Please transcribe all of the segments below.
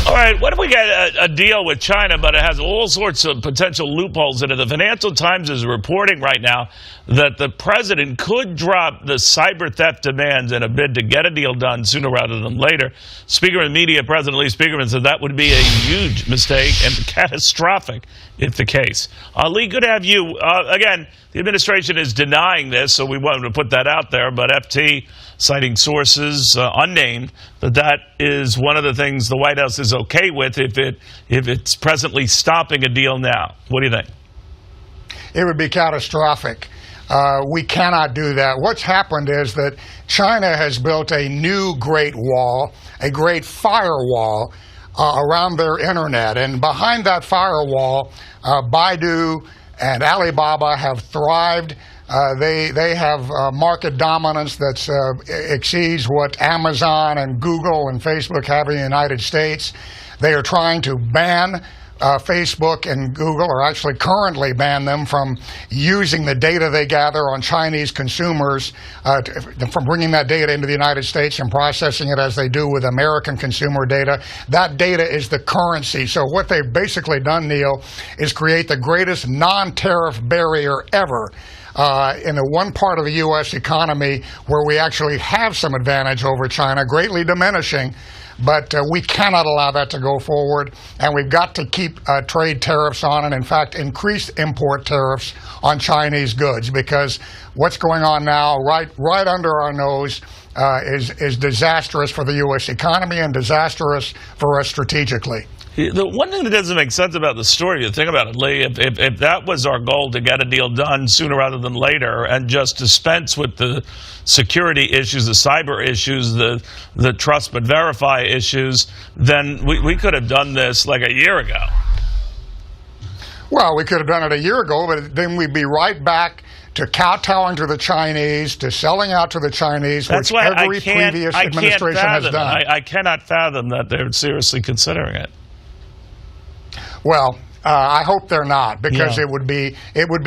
All right, what if we get a deal with China, but it has all sorts of potential loopholes in it? The Financial Times is reporting right now that the president could drop the cyber theft demands in a bid to get a deal done sooner rather than later. Spieckerman Media President Lee Spieckerman said that would be a huge mistake and catastrophic if the case. Lee, good to have you. Again, the administration is denying this, so we wanted to put that out there, but FT, citing sources unnamed, that is one of the things the White House is okay with if it's presently stopping a deal now. What do you think? It would be catastrophic. We cannot do that. What's happened is that China has built a new Great Wall, a great firewall around their internet. And behind that firewall, Baidu and Alibaba have thrived. They have market dominance that exceeds what Amazon and Google and Facebook have in the United States. They are trying to ban Facebook and Google, or actually currently ban them from using the data they gather on Chinese consumers, from bringing that data into the United States and processing it as they do with American consumer data. That data is the currency. So what they've basically done, Neil, is create the greatest non-tariff barrier ever in the one part of the U.S. economy where we actually have some advantage over China, greatly diminishing. But we cannot allow that to go forward, and we've got to keep trade tariffs on, and in fact increase import tariffs on Chinese goods, because what's going on now right under our nose is disastrous for the U.S. economy and disastrous for us strategically. The one thing that doesn't make sense about the story, you think about it, Lee, if that was our goal to get a deal done sooner rather than later and just dispense with the security issues, the cyber issues, the trust but verify issues, then we could have done this like a year ago. Well, we could have done it a year ago, but then we'd be right back to kowtowing to the Chinese, to selling out to the Chinese, which every previous administration has done. I cannot fathom that they're seriously considering it. Well, I hope they're not, because it would be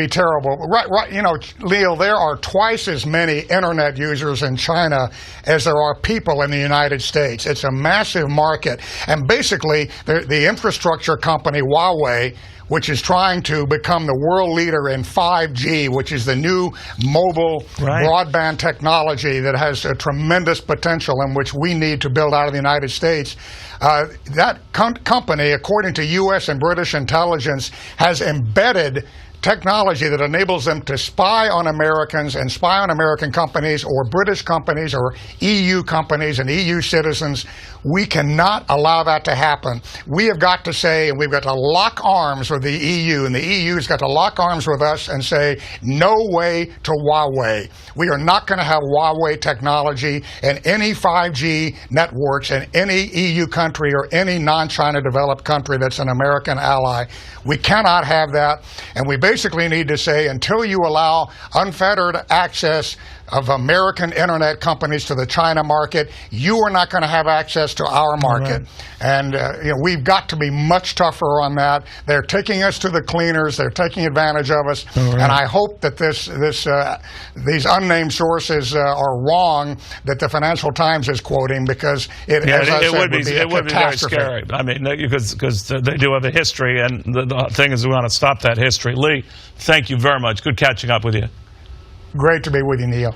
terrible. Right, you know, Leo, there are twice as many internet users in China as there are people in the United States. It's a massive market, and basically the infrastructure company Huawei, which is trying to become the world leader in 5G, which is the new mobile broadband technology that has a tremendous potential and which we need to build out of the United States. That company, according to U.S. and British intelligence, has embedded technology that enables them to spy on Americans and spy on American companies or British companies or EU companies and EU citizens. We cannot allow that to happen. We have got to say, and we've got to lock arms with the EU, and the EU's got to lock arms with us and say, no way to Huawei. We are not going to have Huawei technology in any 5G networks in any EU country or any non-China developed country that's an American ally. We cannot have that, and we basically need to say, until you allow unfettered access of American internet companies to the China market, you are not going to have access to our market. Right. And you know, we've got to be much tougher on that. They're taking us to the cleaners. They're taking advantage of us. Right. And I hope that these unnamed sources are wrong that the Financial Times is quoting, because it would be very scary. I mean, because they do have a history, and the thing is we want to stop that history. Lee, thank you very much. Good catching up with you. Great to be with you, Neil.